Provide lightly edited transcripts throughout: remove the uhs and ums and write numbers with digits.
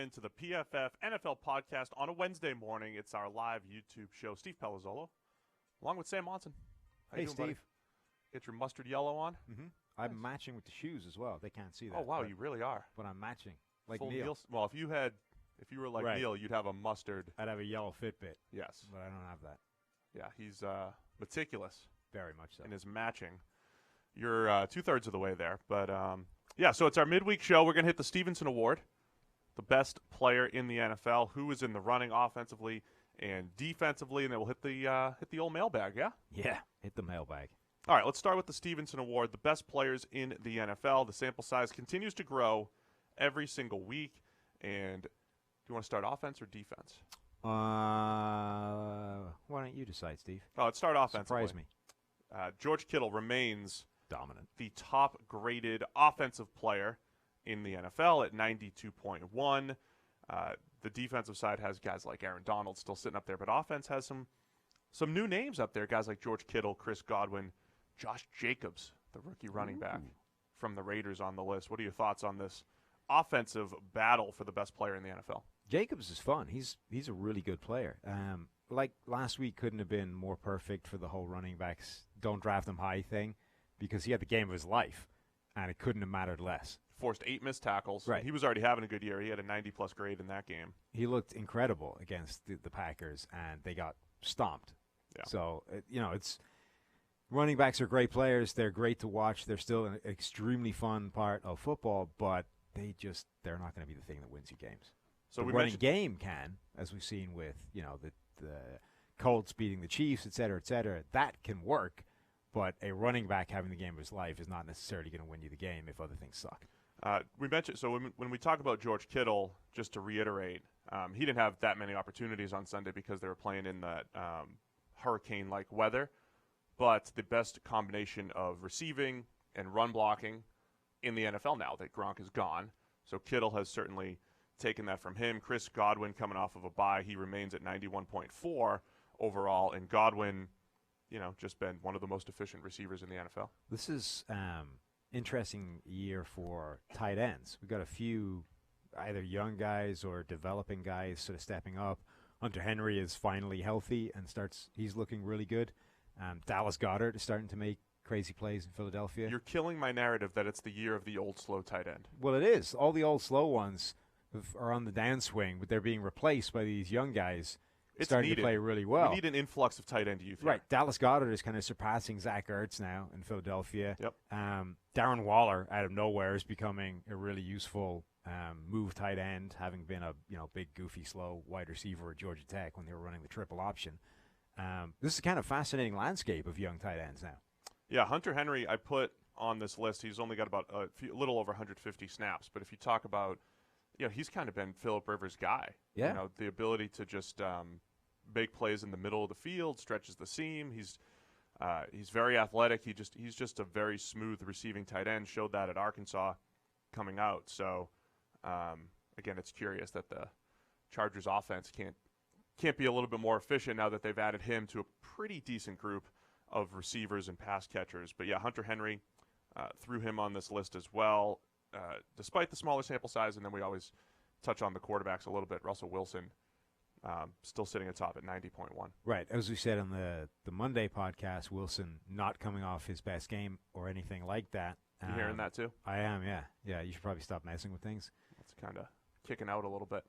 in to the PFF NFL podcast on a Wednesday morning. It's our live YouTube show. Steve Palazzolo, along with Sam Monson. How Hey, you doing, Steve. buddy? Get your mustard yellow on? Mm-hmm. I'm matching with the shoes as well. They can't see that. Oh, wow, but, you really are. but I'm matching. Like Full Neil. Well, if you were like Right. Neil, you'd have a mustard. I'd have a yellow Fitbit, Yes. but I don't have that. Yeah, he's meticulous Very much so. in his matching. You're two-thirds of the way there. But, yeah, so it's our midweek show. We're going to hit the Stephenson Award, the best player in the NFL, who is in the running offensively and defensively, and then we'll hit the old mailbag, yeah? Yeah, hit the mailbag. All right, let's start with the Stephenson Award, the best players in the NFL. The sample size continues to grow every single week. And do you want to start offense or defense? Why don't you decide, Steve? Oh, let's start offensively. Surprise me. George Kittle remains Dominant. the top-graded offensive player in the NFL at 92.1. The defensive side has guys like Aaron Donald still sitting up there, but offense has some new names up there, guys like George Kittle, Chris Godwin, Josh Jacobs, the rookie running back from the Raiders on the list. What are your thoughts on this offensive battle for the best player in the NFL? Jacobs is fun. He's a really good player. Like last week couldn't have been more perfect for the whole running backs don't draft them high thing because he had the game of his life, and it couldn't have mattered less. Forced 8 missed tackles. Right. He was already having a good year. He had a 90-plus grade in that game. He looked incredible against the Packers, and they got stomped. Yeah. So, it's running backs are great players. They're great to watch. They're still an extremely fun part of football, but they're not going to be the thing that wins you games. So the we running mentioned game can, as we've seen with, the Colts beating the Chiefs, et cetera, that can work, but a running back having the game of his life is not necessarily going to win you the game if other things suck. We mentioned, so when we talk about George Kittle, just to reiterate, he didn't have that many opportunities on Sunday because they were playing in that hurricane-like weather, but the best combination of receiving and run blocking in the NFL now that Gronk is gone. So Kittle has certainly taken that from him. Chris Godwin coming off of a bye, he remains at 91.4 overall, and Godwin, just been one of the most efficient receivers in the NFL. This is interesting year for tight ends. We've got a few either young guys or developing guys sort of stepping up. Hunter Henry is finally healthy and he's looking really good. Dallas Goedert is starting to make crazy plays in Philadelphia. You're killing my narrative that it's the year of the old slow tight end. Well, it is. All the old slow ones are on the downswing, but they're being replaced by these young guys starting to play really well. We need an influx of tight end youth. Right. Dallas Goedert is kind of surpassing Zach Ertz now in Philadelphia. Yep. Darren Waller out of nowhere is becoming a really useful move tight end, having been a big, goofy, slow wide receiver at Georgia Tech when they were running the triple option. This is kind of fascinating landscape of young tight ends now. Yeah, Hunter Henry I put on this list. He's only got about a little over 150 snaps. But if you talk about, he's kind of been Phillip Rivers' guy. Yeah. The ability to just make plays in the middle of the field, stretches the seam. He's very athletic. He's just a very smooth receiving tight end. Showed that at Arkansas coming out. So, again, it's curious that the Chargers offense can't be a little bit more efficient now that they've added him to a pretty decent group of receivers and pass catchers. But, yeah, Hunter Henry threw him on this list as well, despite the smaller sample size. And then we always touch on the quarterbacks a little bit. Russell Wilson still sitting atop at 90.1. Right. As we said on the Monday podcast, Wilson not coming off his best game or anything like that. You hearing that too? I am, yeah. Yeah, you should probably stop messing with things. It's kind of kicking out a little bit.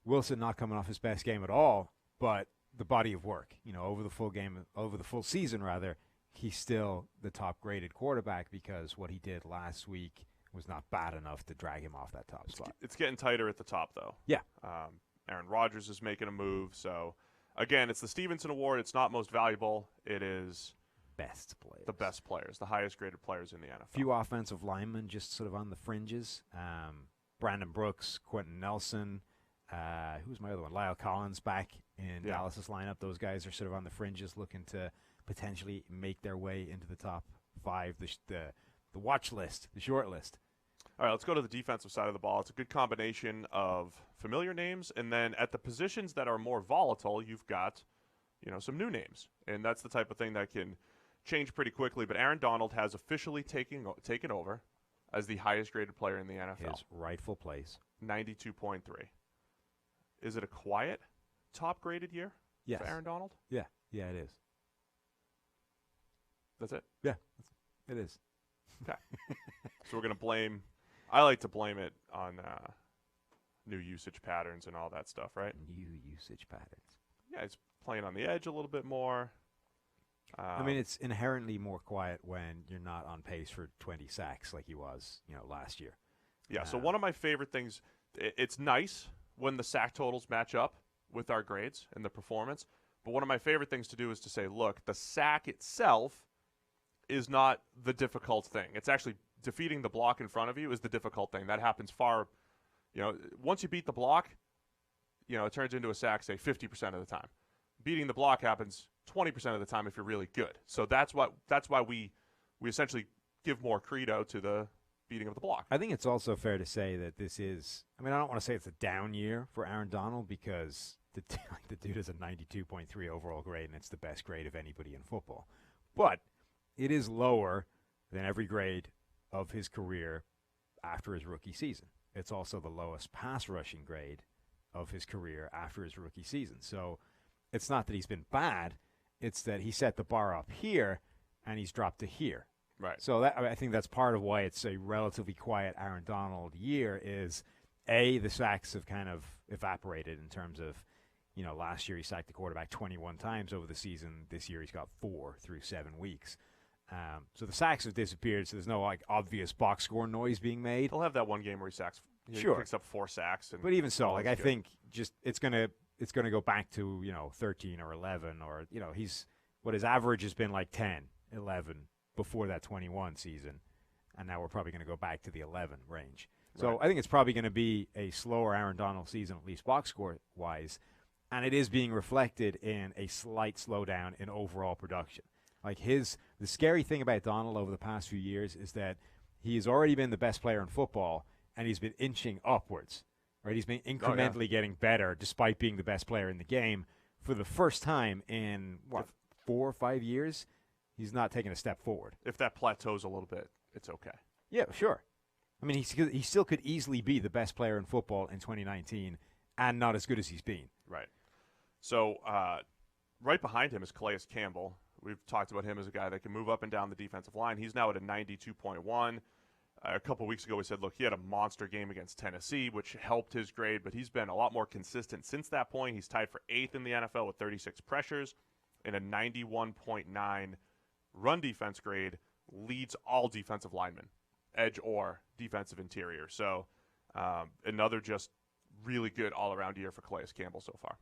Wilson not coming off his best game at all, but the body of work, over the full season rather, he's still the top graded quarterback because what he did last week was not bad enough to drag him off that top spot. It's getting tighter at the top though. Yeah. Aaron Rodgers is making a move. So again, it's the Stephenson Award. It's not most valuable. It is best players. The best players, the highest graded players in the NFL. Few offensive linemen just sort of on the fringes. Brandon Brooks, Quentin Nelson, who's my other one? Lyle Collins back in Dallas's lineup. Those guys are sort of on the fringes looking to potentially make their way into the top 5, the watch list, the short list. All right, let's go to the defensive side of the ball. It's a good combination of familiar names, and then at the positions that are more volatile, you've got, some new names. And that's the type of thing that can change pretty quickly. But Aaron Donald has officially taken over as the highest graded player in the NFL. His rightful place. 92.3. is it a quiet top-graded year Yes. for Aaron Donald? Yeah, it is. That's it? Yeah, it is. Okay. So we're going to blame – I like to blame it on new usage patterns and all that stuff, right? New usage patterns. Yeah, he's playing on the edge a little bit more. I mean, it's inherently more quiet when you're not on pace for 20 sacks like he was, last year. Yeah, so one of my favorite things – it's nice when the sack totals match up with our grades and the performance, but one of my favorite things to do is to say, look, the sack itself is not the difficult thing. It's actually defeating the block in front of you is the difficult thing. That happens far – once you beat the block, it turns into a sack, say, 50% of the time. Beating the block happens 20% of the time if you're really good. So that's why we essentially give more credo to the beating of the block. I think it's also fair to say that this is – I mean, I don't want to say it's a down year for Aaron Donald because the dude has a 92.3 overall grade, and it's the best grade of anybody in football. But it is lower than every grade of his career after his rookie season. It's also the lowest pass rushing grade of his career after his rookie season. So it's not that he's been bad. It's that he set the bar up here, and he's dropped to here. Right. So I think that's part of why it's a relatively quiet Aaron Donald year is, A, the sacks have kind of evaporated in terms of, last year he sacked the quarterback 21 times over the season. This year he's got 4 through 7 weeks. So the sacks have disappeared, so there's no obvious box score noise being made. He'll have that one game where he picks up 4 sacks. But even so, I think just it's gonna go back to 13 or 11 or his average has been like 10, 11 before that 21 season, and now we're probably going to go back to the 11 range. So Right. I think it's probably going to be a slower Aaron Donald season, at least box score wise, and it is being reflected in a slight slowdown in overall production. Like the scary thing about Donald over the past few years is that he has already been the best player in football, and he's been inching upwards. Right, he's been incrementally getting better despite being the best player in the game. For the first time in 4 or 5 years, he's not taking a step forward. If that plateaus a little bit, it's okay. Yeah, sure. I mean, he still could easily be the best player in football in 2019, and not as good as he's been. Right. So right behind him is Calais Campbell. We've talked about him as a guy that can move up and down the defensive line. He's now at a 92.1. A couple weeks ago, we said, look, he had a monster game against Tennessee, which helped his grade, but he's been a lot more consistent since that point. He's tied for 8th in the NFL with 36 pressures and a 91.9 run defense grade, leads all defensive linemen, edge or defensive interior. So another just really good all-around year for Calais Campbell so far.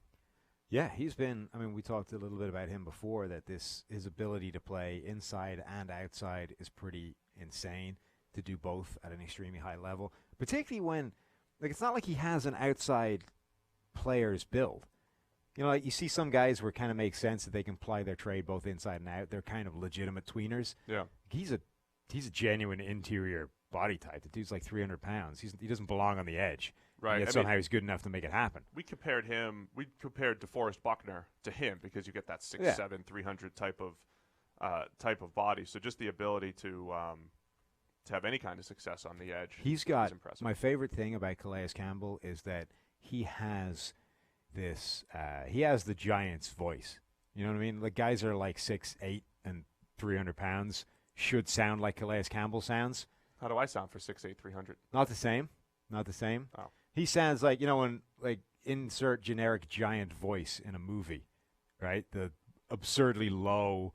Yeah, he's been, we talked a little bit about him before, that his ability to play inside and outside is pretty insane, to do both at an extremely high level, particularly when, it's not like he has an outside player's build. You see some guys where it kind of makes sense that they can ply their trade both inside and out. They're kind of legitimate tweeners. Yeah. He's a genuine interior body type. The dude's like 300 pounds. He doesn't belong on the edge. Right. Yet somehow he's good enough to make it happen. We compared DeForest Buckner to him because you get that 6'7", 300 type of body. So just the ability to have any kind of success on the edge. He's got, is impressive. My favorite thing about Calais Campbell is that he has he has the Giants voice. You know what I mean? Like guys that are like 6'8" and 300 pounds should sound like Calais Campbell sounds. How do I sound for 6'8", 300? Not the same. Not the same. Oh. He sounds like, when insert generic giant voice in a movie, right? The absurdly low,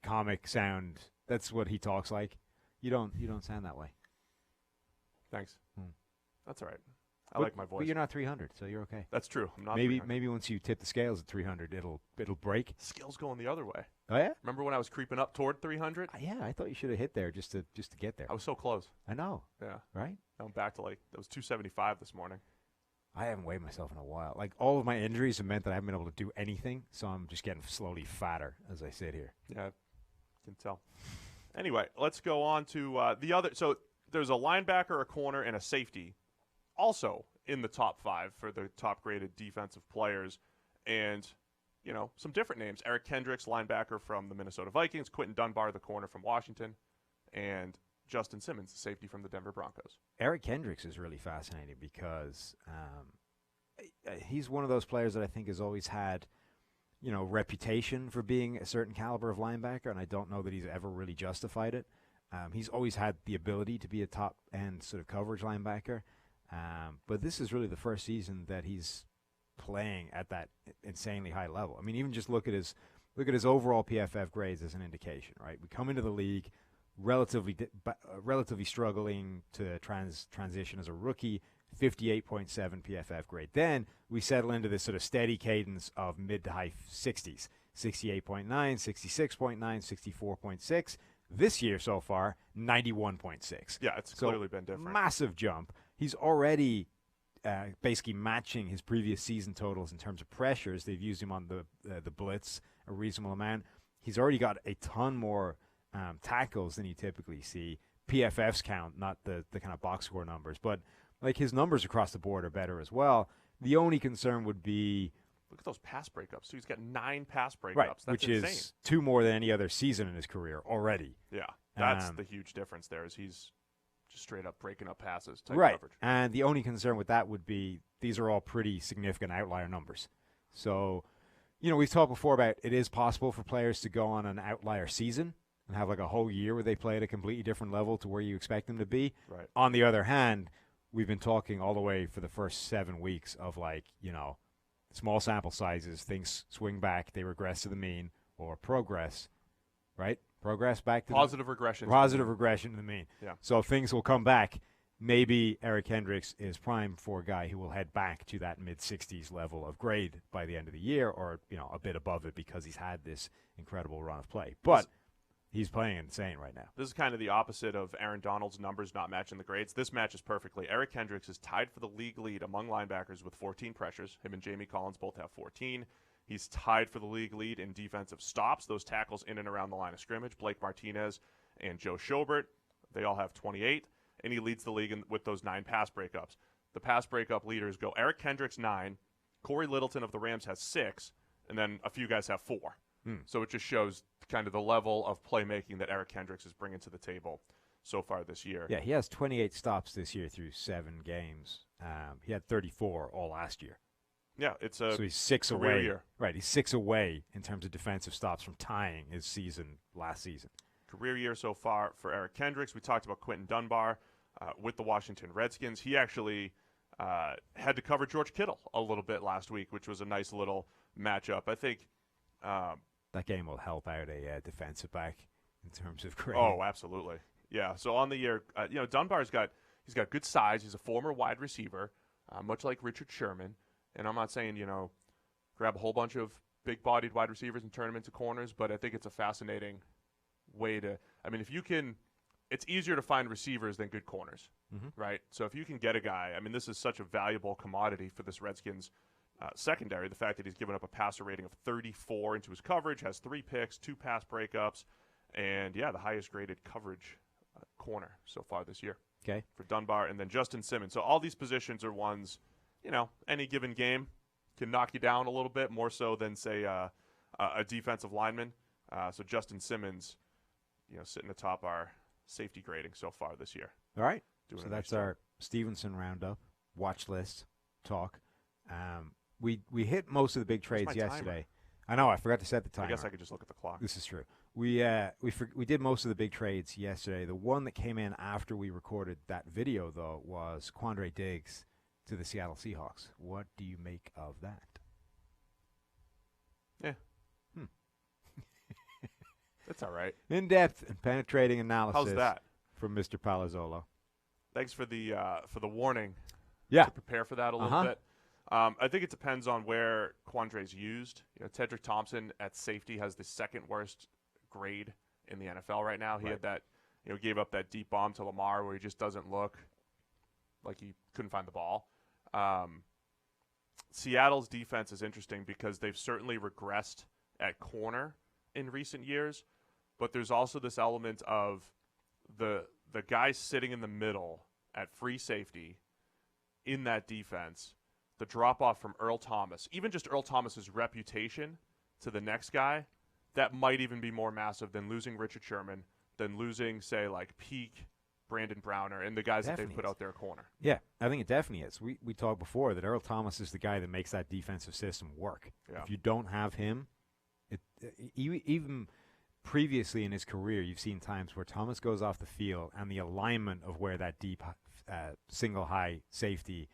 comic sound. That's what he talks like. You don't sound that way. Thanks. That's all right. I like my voice. But you're not 300, so you're okay. That's true. I'm not. Maybe once you tip the scales at 300, it'll break. Scales going the other way. Oh yeah. Remember when I was creeping up toward 300? Yeah, I thought you should have hit there just to get there. I was so close. I know. Yeah. Right. I'm back to it was 275 this morning. I haven't weighed myself in a while. All of my injuries have meant that I haven't been able to do anything, so I'm just getting slowly fatter as I sit here. Yeah, I can tell. Anyway, let's go on to the other. So there's a linebacker, a corner, and a safety also in the top 5 for the top-graded defensive players. And, some different names. Eric Kendricks, linebacker from the Minnesota Vikings. Quentin Dunbar, the corner from Washington. And Justin Simmons, the safety from the Denver Broncos. Eric Kendricks is really fascinating because he's one of those players that I think has always had, reputation for being a certain caliber of linebacker, and I don't know that he's ever really justified it. He's always had the ability to be a top-end sort of coverage linebacker, but this is really the first season that he's playing at that insanely high level. I mean, even just look at his overall PFF grades as an indication, right? We come into the league relatively struggling to transition as a rookie, 58.7 PFF grade. Then we settle into this sort of steady cadence of mid to high 60s, 68.9, 66.9, 64.6. This year so far, 91.6. Yeah, it's clearly been different. Massive jump. He's already basically matching his previous season totals in terms of pressures. They've used him on the blitz a reasonable amount. He's already got a ton more tackles than you typically see. PFF's count, not the kind of box score numbers, but like his numbers across the board are better as well. The only concern would be, look at those pass breakups. So he's got 9 pass breakups. Right, That's which insane. Is 2 more than any other season in his career already. Yeah, that's the huge difference there. Is he's just straight up breaking up passes type right. coverage. And the only concern with that would be these are all pretty significant outlier numbers. So, we've talked before about it is possible for players to go on an outlier season and have like a whole year where they play at a completely different level to where you expect them to be. Right. On the other hand, we've been talking all the way for the first 7 weeks of small sample sizes, things swing back, they regress to the mean, or progress, right? Progress back to positive regression. Positive regression to the mean. Yeah. So things will come back. Maybe Eric Hendricks is primed for a guy who will head back to that mid-60s level of grade by the end of the year, or a bit above it because he's had this incredible run of play. But he's playing insane right now. This is kind of the opposite of Aaron Donald's numbers not matching the grades. This matches perfectly. Eric Hendricks is tied for the league lead among linebackers with 14 pressures. Him and Jamie Collins both have 14. He's tied for the league lead in defensive stops, those tackles in and around the line of scrimmage. Blake Martinez and Joe Schobert, they all have 28. And he leads the league with those 9 pass breakups. The pass breakup leaders go Eric Hendricks 9, Corey Littleton of the Rams has 6, and then a few guys have 4. So it just shows kind of the level of playmaking that Eric Hendricks is bringing to the table so far this year. Yeah, he has 28 stops this year through 7 games. He had 34 all last year. Yeah, it's a so he's 6 career away. year. Right, he's 6 away in terms of defensive stops from tying his season last season. Career year so far for Eric Hendricks. We talked about Quentin Dunbar with the Washington Redskins. He actually had to cover George Kittle a little bit last week, which was a nice little matchup. I think that game will help out a defensive back in terms of grade. Oh, absolutely. Yeah. So on the year, Dunbar's got good size. He's a former wide receiver, much like Richard Sherman. And I'm not saying grab a whole bunch of big-bodied wide receivers and turn them into corners, but I think it's a fascinating way to. I mean, if you can, it's easier to find receivers than good corners, right? So if you can get a guy, I mean, this is such a valuable commodity for this Redskins secondary. The fact that he's given up a passer rating of 34 into his coverage, has 3 picks, 2 pass breakups, and the highest graded coverage corner so far this year. Okay. For Dunbar, and then Justin Simmons. So all these positions are ones, any given game can knock you down a little bit more so than say a defensive lineman. So Justin Simmons, sitting atop our safety grading so far this year. All right. So that's our Stephenson roundup, watch list talk. We hit most of the big trades yesterday. I know, I forgot to set the timer. I guess I could just look at the clock. This is true. We did most of the big trades yesterday. The one that came in after we recorded that video, though, was Quandre Diggs to the Seattle Seahawks. What do you make of that? Yeah. That's all right. In-depth and penetrating analysis. How's that? From Mr. Palazzolo. Thanks for the warning. Yeah. To prepare for that a little bit. I think it depends on where Quandre's used. Tedrick Thompson at safety has the second worst grade in the NFL right now. He had that, gave up that deep bomb to Lamar where he just doesn't look like he couldn't find the ball. Seattle's defense is interesting because they've certainly regressed at corner in recent years, but there's also this element of the guy sitting in the middle at free safety in that defense. The drop-off from Earl Thomas, even just Earl Thomas's reputation to the next guy, that might even be more massive than losing Richard Sherman, than losing, say, like peak Brandon Browner and the guys that they've Definitely put out there corner. Yeah, I think it definitely is. We talked before that Earl Thomas is the guy that makes that defensive system work. Yeah. If you don't have him, even previously in his career, you've seen times where Thomas goes off the field and the alignment of where that deep single high safety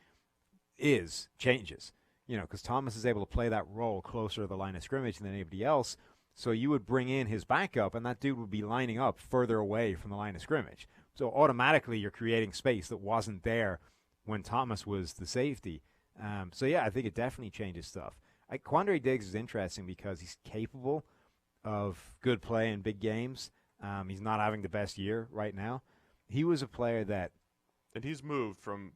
changes. Because Thomas is able to play that role closer to the line of scrimmage than anybody else. So you would bring in his backup, and that dude would be lining up further away from the line of scrimmage. So automatically you're creating space that wasn't there when Thomas was the safety. I think it definitely changes stuff. Quandre Diggs is interesting because he's capable of good play in big games. He's not having the best year right now. He was a player that... And he's moved from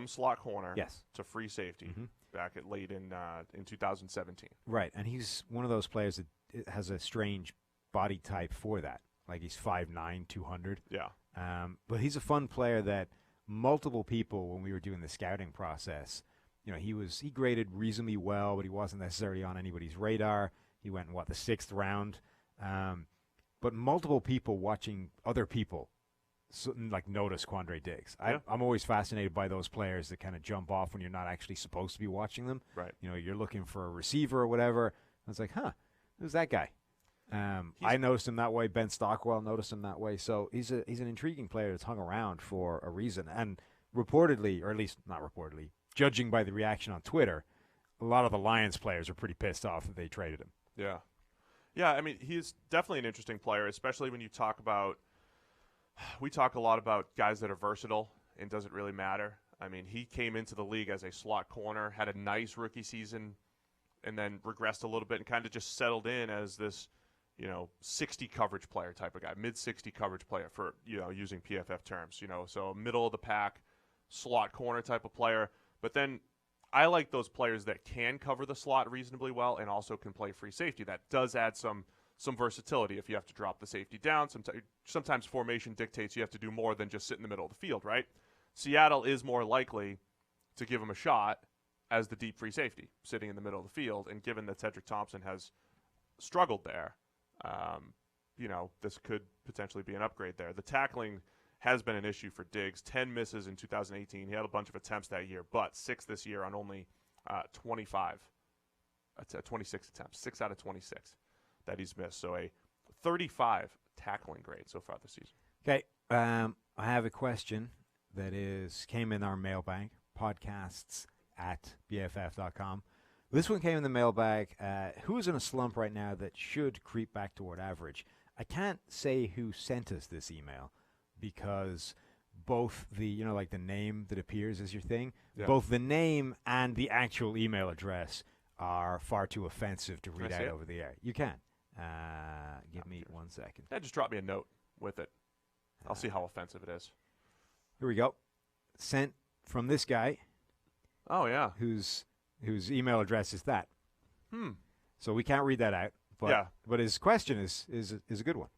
slot corner to free safety back at late in 2017. Right, and he's one of those players that has a strange body type for that. Like he's 5'9", 200. Yeah. But he's a fun player that multiple people, when we were doing the scouting process, he graded reasonably well, but he wasn't necessarily on anybody's radar. He went in, the 6th round. But multiple people watching other people notice Quandre Diggs. Yeah. I'm always fascinated by those players that kind of jump off when you're not actually supposed to be watching them. Right. You're looking for a receiver or whatever. I was like, who's that guy? I noticed him that way. Ben Stockwell noticed him that way. So he's an intriguing player that's hung around for a reason. And reportedly, or at least not reportedly, judging by the reaction on Twitter, a lot of the Lions players are pretty pissed off that they traded him. Yeah. Yeah, I mean, he's definitely an interesting player, especially when you talk about – we talk a lot about guys that are versatile and doesn't really matter. I mean, he came into the league as a slot corner, had a nice rookie season, and then regressed a little bit and kind of just settled in as this – 60 coverage player type of guy, mid-60 coverage player for, using PFF terms, so middle of the pack, slot corner type of player. But then I like those players that can cover the slot reasonably well and also can play free safety. That does add some versatility if you have to drop the safety down. Sometimes formation dictates you have to do more than just sit in the middle of the field, right? Seattle is more likely to give him a shot as the deep free safety sitting in the middle of the field. And given that Cedric Thompson has struggled there, this could potentially be an upgrade there. The tackling has been an issue for Diggs. 10 misses in 2018. He had a bunch of attempts that year, but 6 this year on only 26 attempts, 6 out of 26 that he's missed. So a 35 tackling grade so far this season. Okay, I have a question that came in our mailbag, podcasts@bff.com. This one came in the mailbag. Who is in a slump right now that should creep back toward average? I can't say who sent us this email because both the, the name that appears as your thing, both the name and the actual email address are far too offensive to read out over the air. You can. Give me 1 second. Just drop me a note with it. I'll see how offensive it is. Here we go. Sent from this guy. Oh, yeah. Whose email address is that. So we can't read that out. But his question is a good one.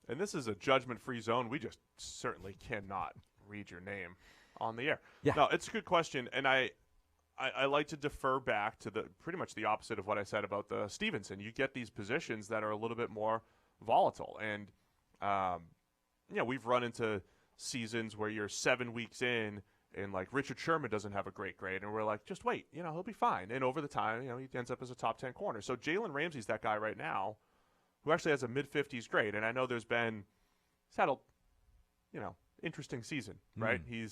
And this is a judgment-free zone. We just certainly cannot read your name on the air. Yeah. No, it's a good question, and I like to defer back to pretty much the opposite of what I said about the Stephenson. You get these positions that are a little bit more volatile, and we've run into seasons where you're 7 weeks in, and like Richard Sherman doesn't have a great grade, and we're like, just wait, he'll be fine. And over the time, he ends up as a top 10 corner. So Jalen Ramsey's that guy right now, who actually has a mid-50s grade. And I know he's had a, interesting season, right? He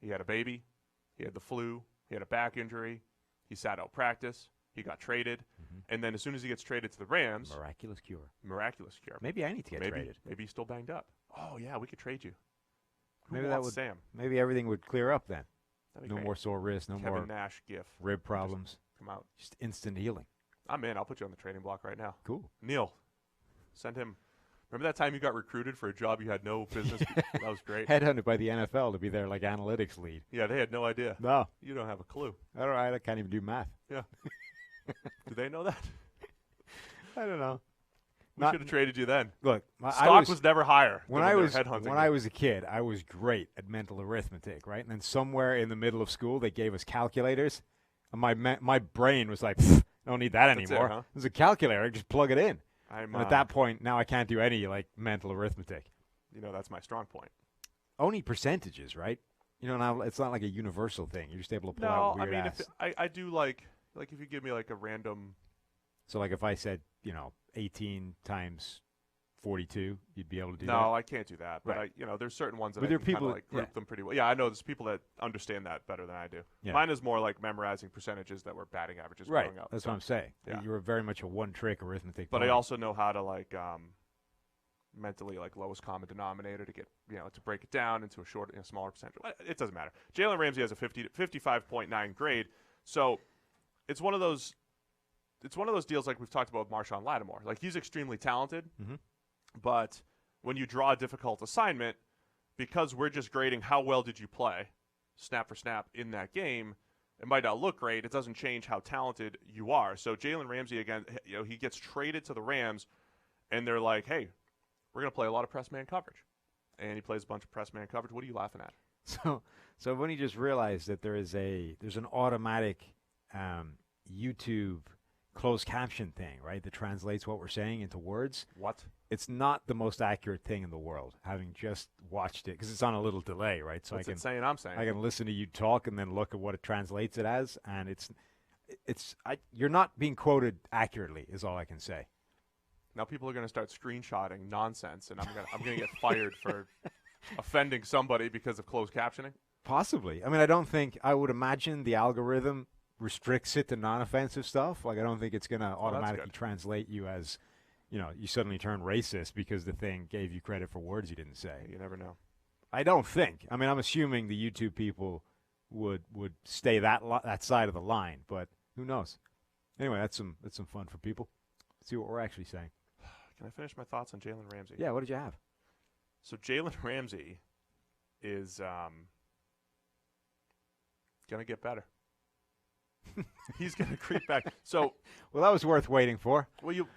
had a baby, he had the flu, he had a back injury, he sat out practice, he got traded, and then as soon as he gets traded to the Rams, Miraculous cure. Maybe I need to get traded. Maybe he's still banged up. Oh yeah, we could trade you. Sam? Maybe everything would clear up then. No great. more sore wrists, no Kevin more Nash gif. Rib problems. Come out. Just instant healing. I'm in. I'll put you on the trading block right now. Cool. Neil, send him. Remember that time you got recruited for a job you had no business? That was great. Headhunted by the NFL to be their analytics lead. Yeah, they had no idea. No. You don't have a clue. All right, I can't even do math. Yeah. Do they know that? I don't know. We should have traded you then. Look, stock was never higher. When I was a kid, I was great at mental arithmetic, right? And then somewhere in the middle of school, they gave us calculators. And my brain was like, I don't need that anymore. Huh? There's a calculator, just plug it in. And at that point, now I can't do any mental arithmetic. That's my strong point. only percentages, right? You know, now it's not like a universal thing. You're just able to pull out weird ass. I do like if you give me like a random. So like if I said, 18 times 42, you'd be able to do that? No, I can't do that. But right. there's certain ones that but I there can people, like group them pretty well. Yeah, I know there's people that understand that better than I do. Yeah. Mine is more like memorizing percentages that were batting averages right. growing up. That's what I'm saying. Yeah. You're very much a one-trick arithmetic. But I also know how to like mentally like lowest common denominator to get to break it down into a smaller percentage. It doesn't matter. Jalen Ramsey has a 55.9 grade, so it's one of those deals like we've talked about with Marshawn Lattimore. Like he's extremely talented, but when you draw a difficult assignment, because we're just grading how well did you play, snap for snap in that game, it might not look great. It doesn't change how talented you are. So Jalen Ramsey again, he gets traded to the Rams, and they're like, hey, we're going to play a lot of press man coverage. And he plays a bunch of press man coverage. What are you laughing at? So when you just realized that there's an automatic YouTube closed caption thing, right, that translates what we're saying into words. What? It's not the most accurate thing in the world, having just watched it, because it's on a little delay, right? So I'm saying. I can listen to you talk and then look at what it translates it as, and you're not being quoted accurately, is all I can say. Now people are going to start screenshotting nonsense, and I'm going to get fired for offending somebody because of closed captioning. Possibly. I mean, I would imagine the algorithm restricts it to non-offensive stuff. Like, I don't think it's going to automatically translate you as, you suddenly turn racist because the thing gave you credit for words you didn't say. You never know. I don't think. I mean, I'm assuming the YouTube people would stay that side of the line, but who knows? Anyway, that's some fun for people. Let's see what we're actually saying. Can I finish my thoughts on Jalen Ramsey? Yeah, what did you have? So Jalen Ramsey is going to get better. He's going to creep back. So, well, that was worth waiting for. Well, you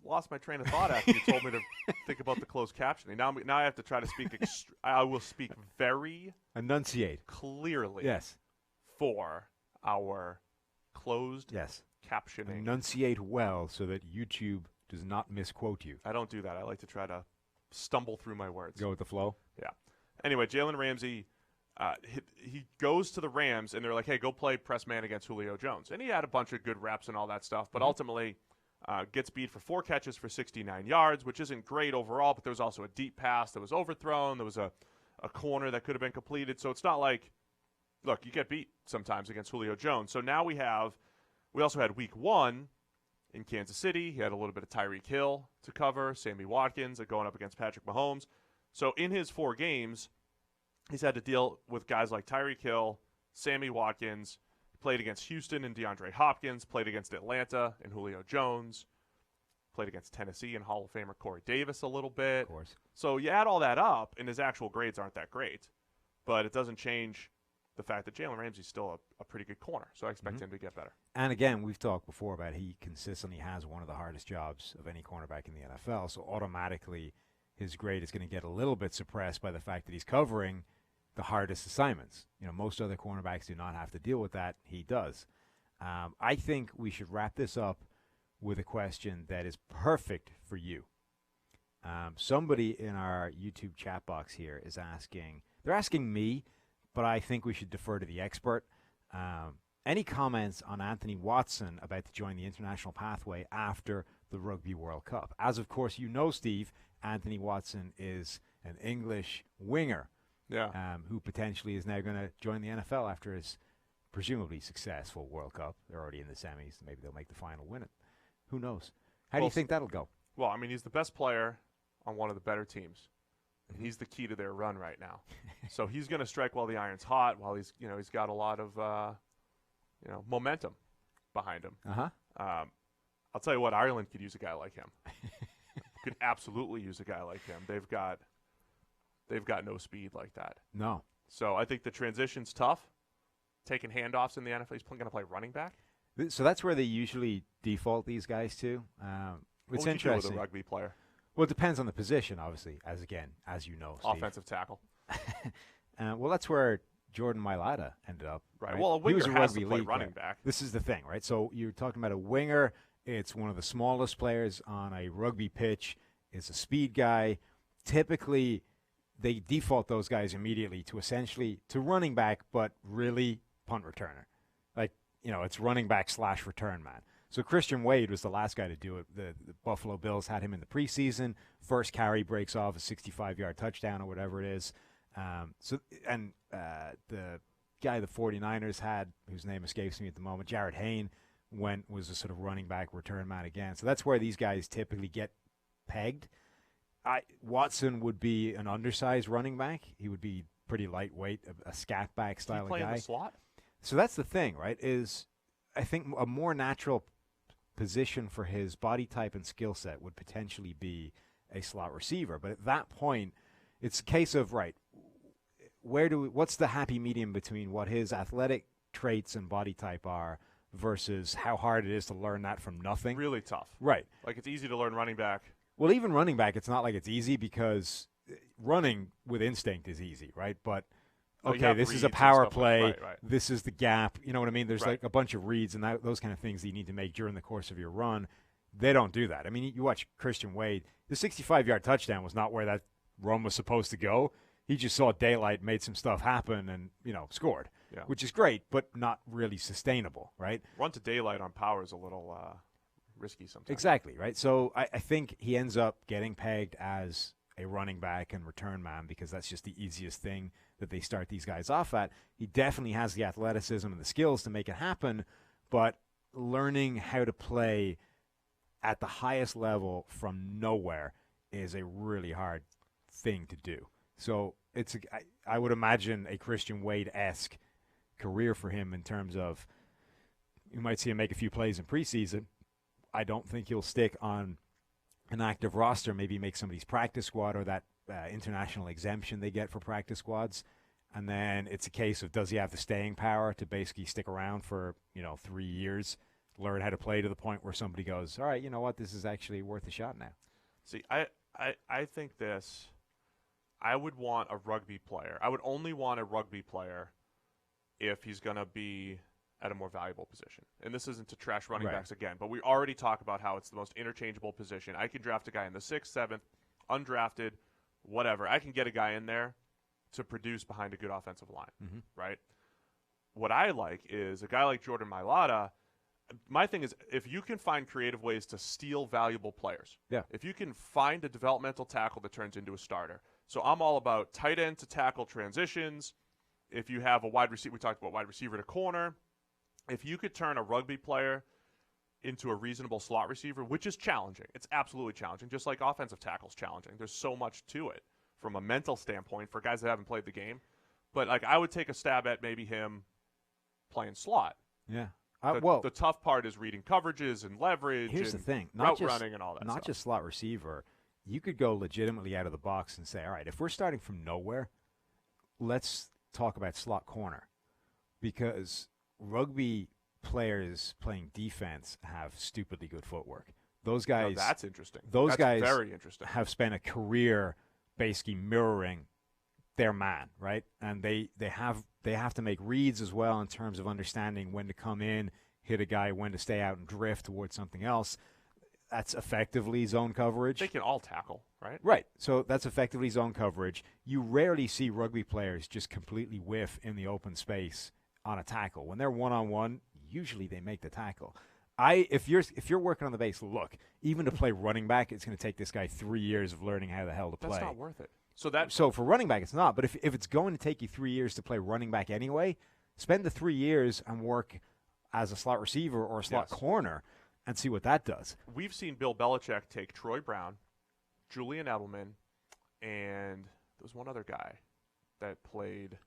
lost my train of thought after you told me to think about the closed captioning. Now I have to try to speak. I will speak very enunciate clearly. Yes. For our closed captioning. Enunciate well so that YouTube does not misquote you. I don't do that. I like to try to stumble through my words. Go with the flow. Yeah. Anyway, Jalen Ramsey. He goes to the Rams, and they're like, hey, go play press man against Julio Jones. And he had a bunch of good reps and all that stuff, but ultimately gets beat for 4 catches for 69 yards, which isn't great overall, but there was also a deep pass that was overthrown. There was a corner that could have been completed. So it's not like, look, you get beat sometimes against Julio Jones. So now we also had week 1 in Kansas City. He had a little bit of Tyreek Hill to cover, Sammy Watkins going up against Patrick Mahomes. So in his 4 games, he's had to deal with guys like Tyreek Hill, Sammy Watkins, played against Houston and DeAndre Hopkins, played against Atlanta and Julio Jones, played against Tennessee and Hall of Famer Corey Davis a little bit. Of course. So you add all that up, and his actual grades aren't that great. But it doesn't change the fact that Jalen Ramsey's still a pretty good corner, so I expect him to get better. And again, we've talked before about he consistently has one of the hardest jobs of any cornerback in the NFL, so automatically his grade is going to get a little bit suppressed by the fact that he's covering the hardest assignments. Most other cornerbacks do not have to deal with that. He does. I think we should wrap this up with a question that is perfect for you. Somebody in our YouTube chat box here is asking, they're asking me, but I think we should defer to the expert. Any comments on Anthony Watson about to join the international pathway after the Rugby World Cup? As, of course, Steve, Anthony Watson is an English winger. Yeah. Who potentially is now going to join the NFL after his presumably successful World Cup. They're already in the semis. Maybe they'll make the final, win it. Who knows? How do you think that'll go? Well, I mean, he's the best player on one of the better teams. And he's the key to their run right now. So he's going to strike while the iron's hot, while he's got a lot of momentum behind him. I'll tell you what, Ireland could use a guy like him. Could absolutely use a guy like him. They've got no speed like that. No. So I think the transition's tough. Taking handoffs in the NFL, he's going to play running back. So that's where they usually default these guys to. It's interesting. You do with a rugby player? Well, it depends on the position, obviously, as you know, Steve. Offensive tackle. Well, that's where Jordan Mailata ended up. Right. Well, a winger has to play running back. This is the thing, right? So you're talking about a winger. It's one of the smallest players on a rugby pitch. It's a speed guy. Typically, they default those guys immediately to essentially to running back, but really punt returner. Like, it's running back / return man. So Christian Wade was the last guy to do it. The Buffalo Bills had him in the preseason. First carry breaks off a 65-yard touchdown or whatever it is. The guy the 49ers had, whose name escapes me at the moment, Jared Hayne, was a sort of running back return man again. So that's where these guys typically get pegged. Watson would be an undersized running back. He would be pretty lightweight, a scat back style of guy. Play in the slot? So that's the thing, right? Is I think a more natural position for his body type and skill set would potentially be a slot receiver. But at that point, it's a case of, right, what's the happy medium between what his athletic traits and body type are versus how hard it is to learn that from nothing? Really tough. Right. Like, it's easy to learn running back. Well, even running back, it's not like it's easy because running with instinct is easy, right? But okay, this is a power play. Right. This is the gap. You know what I mean? There's like a bunch of reads and those kind of things that you need to make during the course of your run. They don't do that. I mean, you watch Christian Wade. The 65-yard touchdown was not where that run was supposed to go. He just saw daylight, made some stuff happen, and, scored, which is great, but not really sustainable, right? Run to daylight on power is a little risky sometimes. Exactly, right? So I think he ends up getting pegged as a running back and return man because that's just the easiest thing that they start these guys off at. He definitely has the athleticism and the skills to make it happen, but learning how to play at the highest level from nowhere is a really hard thing to do. So I would imagine a Christian Wade-esque career for him in terms of you might see him make a few plays in preseason. I don't think he'll stick on an active roster, maybe make somebody's practice squad or that international exemption they get for practice squads. And then it's a case of does he have the staying power to basically stick around for, 3 years, learn how to play to the point where somebody goes, all right, you know what, this is actually worth a shot now. See, I think this, I would want a rugby player. I would only want a rugby player if he's going to be at a more valuable position. And this isn't to trash running backs again, but we already talk about how it's the most interchangeable position. I can draft a guy in the 6th, 7th, undrafted, whatever. I can get a guy in there to produce behind a good offensive line, right? What I like is a guy like Jordan Mailata. My thing is if you can find creative ways to steal valuable players, if you can find a developmental tackle that turns into a starter. So I'm all about tight end to tackle transitions. If you have a wide receiver, we talked about wide receiver to corner. If you could turn a rugby player into a reasonable slot receiver, which is challenging. It's absolutely challenging, just like offensive tackle's challenging. There's so much to it from a mental standpoint for guys that haven't played the game. But, I would take a stab at maybe him playing slot. Yeah. The tough part is reading coverages and leverage. Here's the thing. Route running and all that Not stuff. just slot receiver. You could go legitimately out of the box and say, all right, if we're starting from nowhere, let's talk about slot corner. Because rugby players playing defense have stupidly good footwork. Those guys. Now that's interesting. That's guys very interesting. Have spent a career basically mirroring their man, right? And they have to make reads as well in terms of understanding when to come in, hit a guy, when to stay out and drift towards something else. That's effectively zone coverage. They can all tackle, right? Right. So that's effectively zone coverage. You rarely see rugby players just completely whiff in the open space on a tackle. When they're one-on-one, usually they make the tackle. If you're working on the base, look, even to play running back, it's going to take this guy 3 years of learning how the hell to play. That's not worth it. So for running back, it's not. But if it's going to take you 3 years to play running back anyway, spend the 3 years and work as a slot receiver or a slot corner and see what that does. We've seen Bill Belichick take Troy Brown, Julian Edelman, and there was one other guy that played.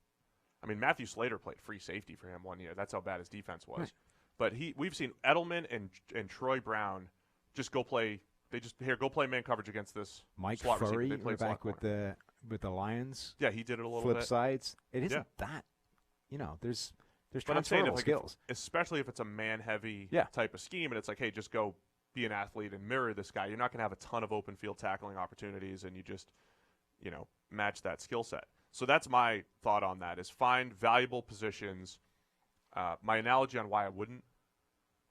I mean, Matthew Slater played free safety for him 1 year. That's how bad his defense was. Right. But we've seen Edelman and Troy Brown just go play. They just go play man coverage against this Mike slot Furry receiver. They back with the Lions. Yeah, he did it a little flip bit. sides. It isn't that. There's but I'm saying transferable skills. Especially if it's a man-heavy type of scheme, and it's like, hey, just go be an athlete and mirror this guy. You're not going to have a ton of open field tackling opportunities, and you just, match that skill set. So that's my thought on that: is find valuable positions. My analogy on why I wouldn't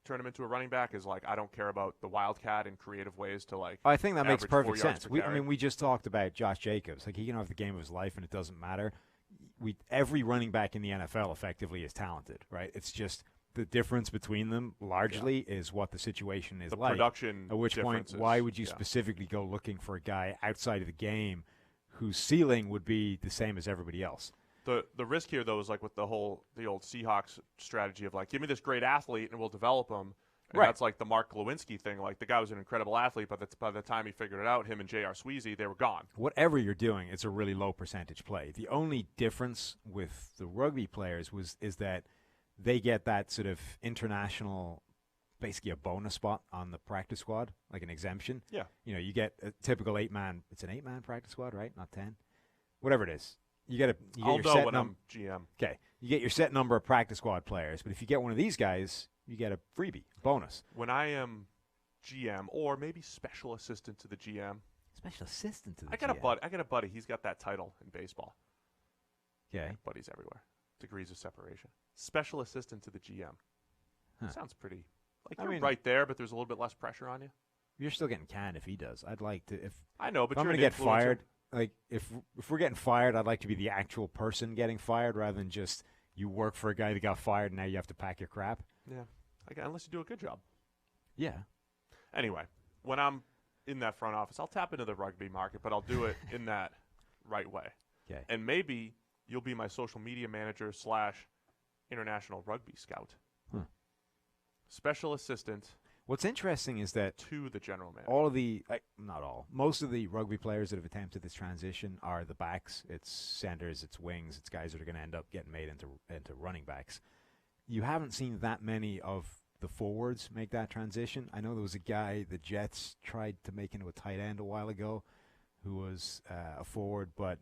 turn him into a running back is like I don't care about the wildcat and creative ways to like. I think that makes average 4 perfect yards sense. per carry. We just talked about Josh Jacobs. Like, he can have the game of his life, and it doesn't matter. Every running back in the NFL effectively is talented, right? It's just the difference between them largely is what the situation is the like. production. At which point, differences. why would you specifically go looking for a guy outside of the game whose ceiling would be the same as everybody else? The risk here, though, is like with the old Seahawks strategy of like, give me this great athlete and we'll develop him. And Right. that's like the Mark Lewinsky thing. Like, the guy was an incredible athlete, but by the time he figured it out, him and J.R. Sweezy, they were gone. Whatever you're doing, it's a really low percentage play. The only difference with the rugby players is that they get that sort of international, basically a bonus spot on the practice squad, like an exemption. Yeah. You get a typical 8-man. It's an 8-man practice squad, right? Not 10. Whatever it is. You get I'll your know set when I'm GM. Okay. You get your set number of practice squad players, but if you get one of these guys, you get a freebie, bonus. When I am GM or maybe special assistant to the GM. Special assistant to the I got a buddy. He's got that title in baseball. Okay. Buddies everywhere. Degrees of separation. Special assistant to the GM. Huh. Sounds pretty. Like, I you're mean, right there, but there's a little bit less pressure on you. You're still getting canned if he does. I'd like to I know, but if I'm you're going to an get influencer. fired, like if we're getting fired, I'd like to be the actual person getting fired rather than just you work for a guy that got fired and now you have to pack your crap. Yeah. Unless you do a good job. Yeah. Anyway, when I'm in that front office, I'll tap into the rugby market, but I'll do it in that right way. Okay. And maybe you'll be my social media manager / international rugby scout. Special assistant What's interesting is that to the general manager. most of the rugby players that have attempted this transition are the backs. It's centers, it's wings, it's guys that are going to end up getting made into running backs. You haven't seen that many of the forwards make that transition. I know there was a guy the Jets tried to make into a tight end a while ago who was a forward, but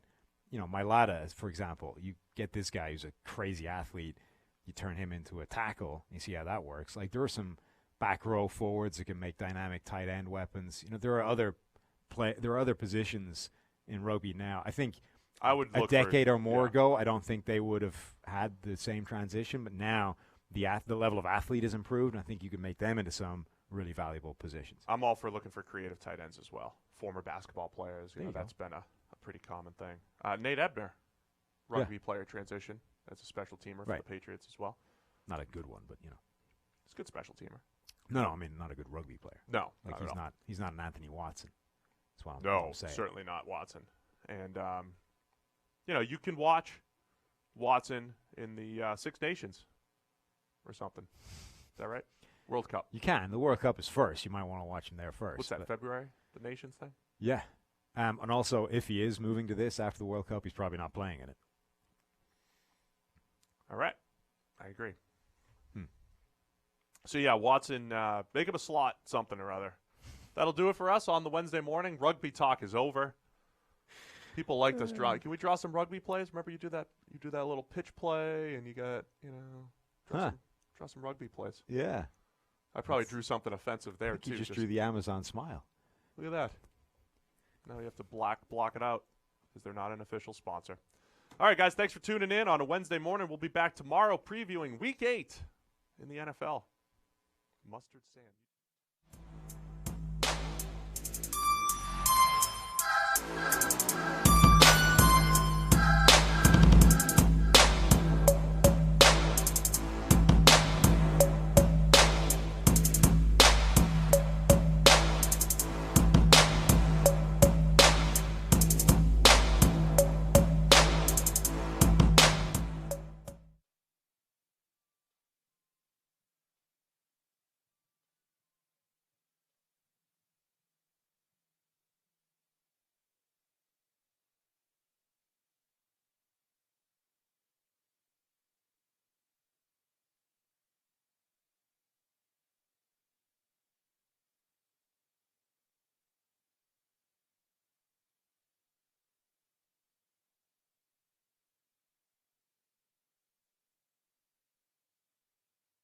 Mailata, for example, you get this guy who's a crazy athlete, you turn him into a tackle, you see how that works. Like, there are some back row forwards that can make dynamic tight end weapons. There are other positions in rugby now. I think I would a look decade for, or more ago, I don't think they would have had the same transition, but now the level of athlete has improved, and I think you can make them into some really valuable positions. I'm all for looking for creative tight ends as well. Former basketball players, that's been a pretty common thing. Nate Ebner, rugby player transition as a special teamer for the Patriots as well. Not a good one, but he's a good special teamer. No, I mean not a good rugby player. No, like he's not an Anthony Watson. That's what I'm saying. Certainly not Watson. And you can watch Watson in the Six Nations or something. Is that right? World Cup. You can. The World Cup is first. You might want to watch him there first. What's that? February? The Nations thing? Yeah. And also, if he is moving to this after the World Cup, he's probably not playing in it. All right. I agree. So, yeah, Watson, make him a slot, something or other. That'll do it for us on the Wednesday morning. Rugby talk is over. People like this draw. Can we draw some rugby plays? Remember you do that little pitch play and you got, draw some rugby plays. Yeah. I probably drew something offensive there, too. You just drew the Amazon smile. Look at that. Now you have to block it out because they're not an official sponsor. All right, guys, thanks for tuning in on a Wednesday morning. We'll be back tomorrow previewing Week 8 in the NFL. Mustard Sand.